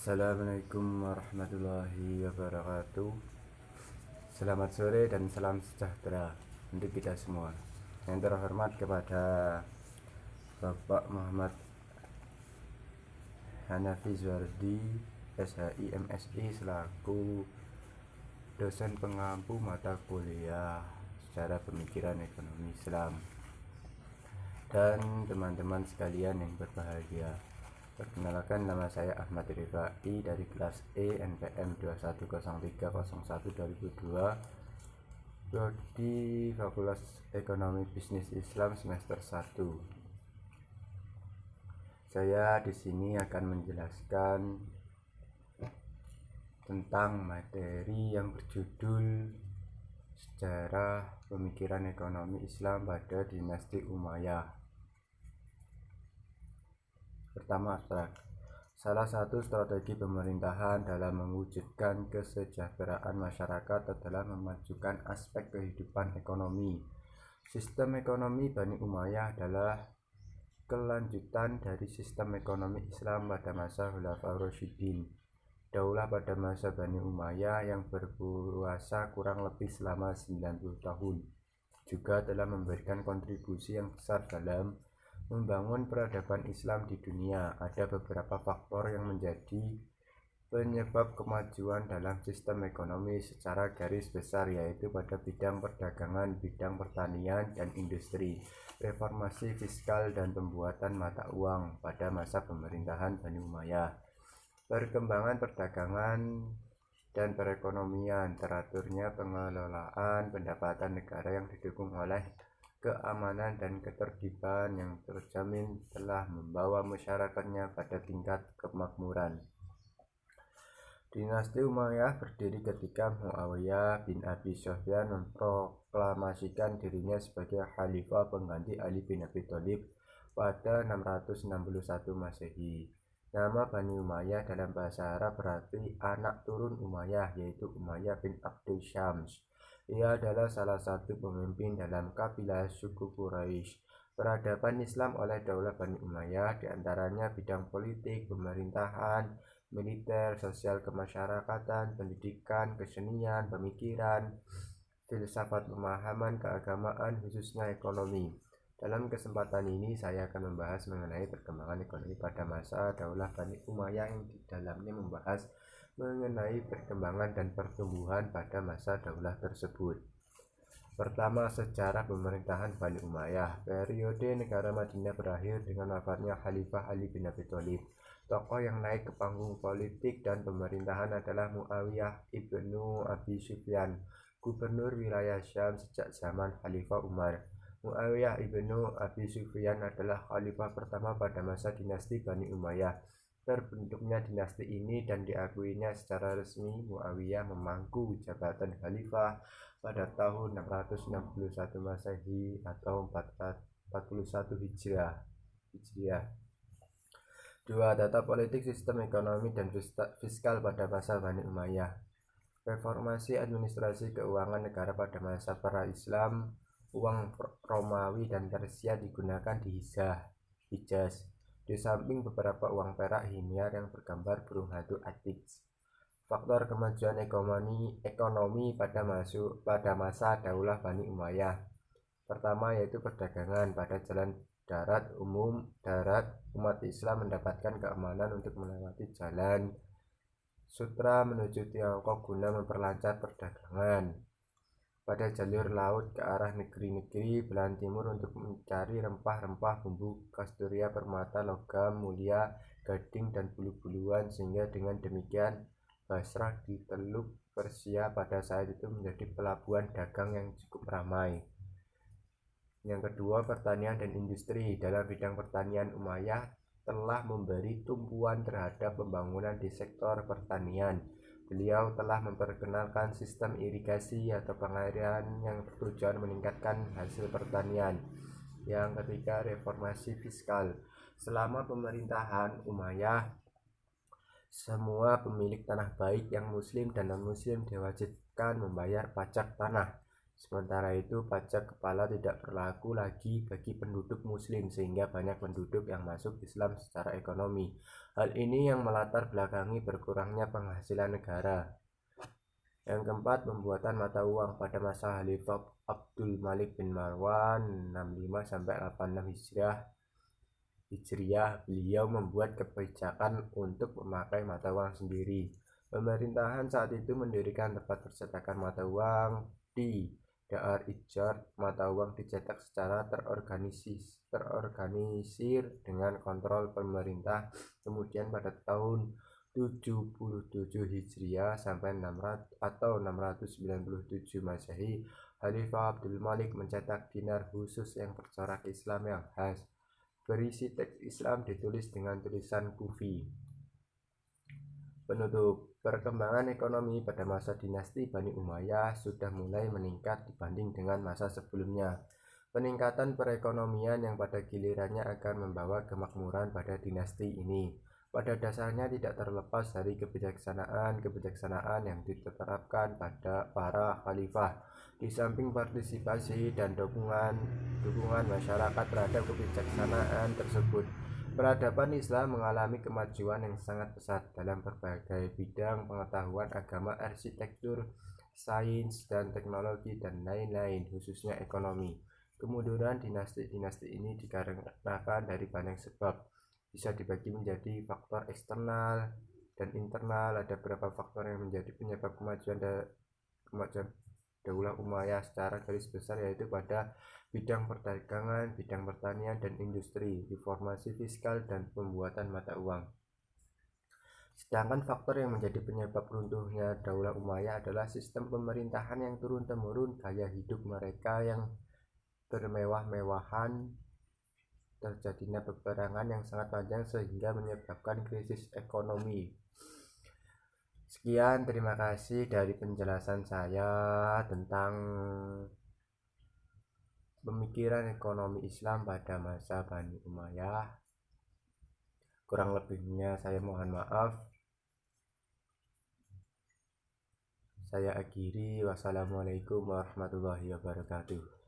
Assalamualaikum warahmatullahi wabarakatuh. Selamat sore dan salam sejahtera untuk kita semua. Yang terhormat kepada Bapak Muhammad Hanafi Zuardi, SHI MSI, selaku dosen pengampu mata kuliah secara pemikiran ekonomi Islam, dan teman-teman sekalian yang berbahagia. Perkenalkan, nama saya Ahmad Rifai dari kelas E NPM 210301/2002, Prodi Fakultas Ekonomi Bisnis Islam semester 1. Saya di sini akan menjelaskan tentang materi yang berjudul Sejarah Pemikiran Ekonomi Islam pada Dinasti Umayyah. Pertama, abstrak. Salah satu strategi pemerintahan dalam mewujudkan kesejahteraan masyarakat adalah memajukan aspek kehidupan ekonomi. Sistem ekonomi Bani Umayyah adalah kelanjutan dari sistem ekonomi Islam pada masa Khulafaur Rasyidin. Daulah pada masa Bani Umayyah yang berkuasa kurang lebih selama 90 tahun juga telah memberikan kontribusi yang besar dalam membangun peradaban Islam di dunia. Ada beberapa faktor yang menjadi penyebab kemajuan dalam sistem ekonomi secara garis besar, yaitu pada bidang perdagangan, bidang pertanian, dan industri, reformasi fiskal, dan pembuatan mata uang pada masa pemerintahan Bani Umayyah, perkembangan perdagangan dan perekonomian, teraturnya pengelolaan pendapatan negara yang didukung oleh keamanan dan ketertiban yang terjamin telah membawa masyarakatnya pada tingkat kemakmuran. Dinasti Umayyah berdiri ketika Muawiyah bin Abi Sufyan memproklamasikan dirinya sebagai khalifah pengganti Ali bin Abi Thalib pada 661 Masehi. Nama Bani Umayyah dalam bahasa Arab berarti anak turun Umayyah, yaitu Umayyah bin Abdul Syams. Ia adalah salah satu pemimpin dalam kabilah suku Quraisy. Peradaban Islam oleh Daulah Bani Umayyah diantaranya bidang politik, pemerintahan, militer, sosial kemasyarakatan, pendidikan, kesenian, pemikiran, filsafat, pemahaman keagamaan, khususnya ekonomi. Dalam kesempatan ini saya akan membahas mengenai perkembangan ekonomi pada masa Daulah Bani Umayyah yang di dalamnya membahas mengenai perkembangan dan pertumbuhan pada masa daulah tersebut. Pertama, sejarah pemerintahan Bani Umayyah. Periode negara Madinah berakhir dengan wafatnya Khalifah Ali bin Abi Thalib. Tokoh yang naik ke panggung politik dan pemerintahan adalah Muawiyah ibnu Abi Sufyan, gubernur wilayah Syam sejak zaman Khalifah Umar. Muawiyah ibnu Abi Sufyan adalah khalifah pertama pada masa dinasti Bani Umayyah. Terbentuknya dinasti ini dan diakuinya secara resmi, Muawiyah memangku jabatan khalifah pada tahun 661 Masehi atau 41 Hijriah. Dua, tata politik, sistem ekonomi, dan fiskal pada masa Bani Umayyah. Reformasi administrasi keuangan negara pada masa pra-Islam, uang Romawi dan Persia digunakan di Hijaz. Di samping beberapa uang perak himyar yang bergambar burung hantu Atik. Faktor kemajuan ekonomi pada masa Daulah Bani Umayyah. Pertama, yaitu perdagangan. Pada jalan darat umat Islam mendapatkan keamanan untuk melewati jalan sutra menuju Tiongkok guna memperlancar perdagangan. Pada jalur laut ke arah negeri-negeri belahan timur untuk mencari rempah-rempah, bumbu kasturia, permata, logam mulia, gading, dan bulu-buluan, sehingga dengan demikian Basrah di Teluk Persia pada saat itu menjadi pelabuhan dagang yang cukup ramai. Yang kedua, pertanian dan industri. Dalam bidang pertanian, Umayyah telah memberi tumpuan terhadap pembangunan di sektor pertanian. Beliau telah memperkenalkan sistem irigasi atau pengairan yang bertujuan meningkatkan hasil pertanian. Yang ketiga, reformasi fiskal. Selama pemerintahan Umayyah, semua pemilik tanah baik yang muslim dan non-muslim diwajibkan membayar pajak tanah. Sementara itu, pajak kepala tidak berlaku lagi bagi penduduk muslim sehingga banyak penduduk yang masuk Islam secara ekonomi. Hal ini yang melatar belakangi berkurangnya penghasilan negara. Yang keempat, pembuatan mata uang pada masa Khalifah Abdul Malik bin Marwan 65 sampai 86 Hijriah, beliau membuat kebijakan untuk memakai mata uang sendiri. Pemerintahan saat itu mendirikan tempat percetakan mata uang di Dar Ijar. Mata uang dicetak secara terorganisir dengan kontrol pemerintah. Kemudian pada tahun 77 Hijriah sampai 600 atau 697 Masehi, Khalifah Abdul Malik mencetak dinar khusus yang bercorak Islam yang khas. Berisi teks Islam ditulis dengan tulisan Kufi. Penutup. Perkembangan ekonomi pada masa dinasti Bani Umayyah sudah mulai meningkat dibanding dengan masa sebelumnya. Peningkatan perekonomian yang pada gilirannya akan membawa kemakmuran pada dinasti ini pada dasarnya tidak terlepas dari kebijaksanaan yang diterapkan pada para khalifah. Di samping partisipasi dan dukungan masyarakat terhadap kebijaksanaan tersebut, peradaban Islam mengalami kemajuan yang sangat pesat dalam berbagai bidang pengetahuan agama, arsitektur, sains, dan teknologi, dan lain-lain, khususnya ekonomi. Kemunduran dinasti-dinasti ini dikarenakan dari banyak sebab, bisa dibagi menjadi faktor eksternal dan internal. Ada beberapa faktor yang menjadi penyebab kemajuan Daulah Umayyah secara garis besar, yaitu pada bidang perdagangan, bidang pertanian dan industri, reformasi fiskal, dan pembuatan mata uang. Sedangkan faktor yang menjadi penyebab runtuhnya Daulah Umayyah adalah sistem pemerintahan yang turun-temurun, gaya hidup mereka yang bermewah-mewahan, terjadinya peperangan yang sangat panjang sehingga menyebabkan krisis ekonomi. Sekian, terima kasih dari penjelasan saya tentang pemikiran ekonomi Islam pada masa Bani Umayyah. Kurang lebihnya saya mohon maaf. Saya akhiri. Wassalamualaikum warahmatullahi wabarakatuh.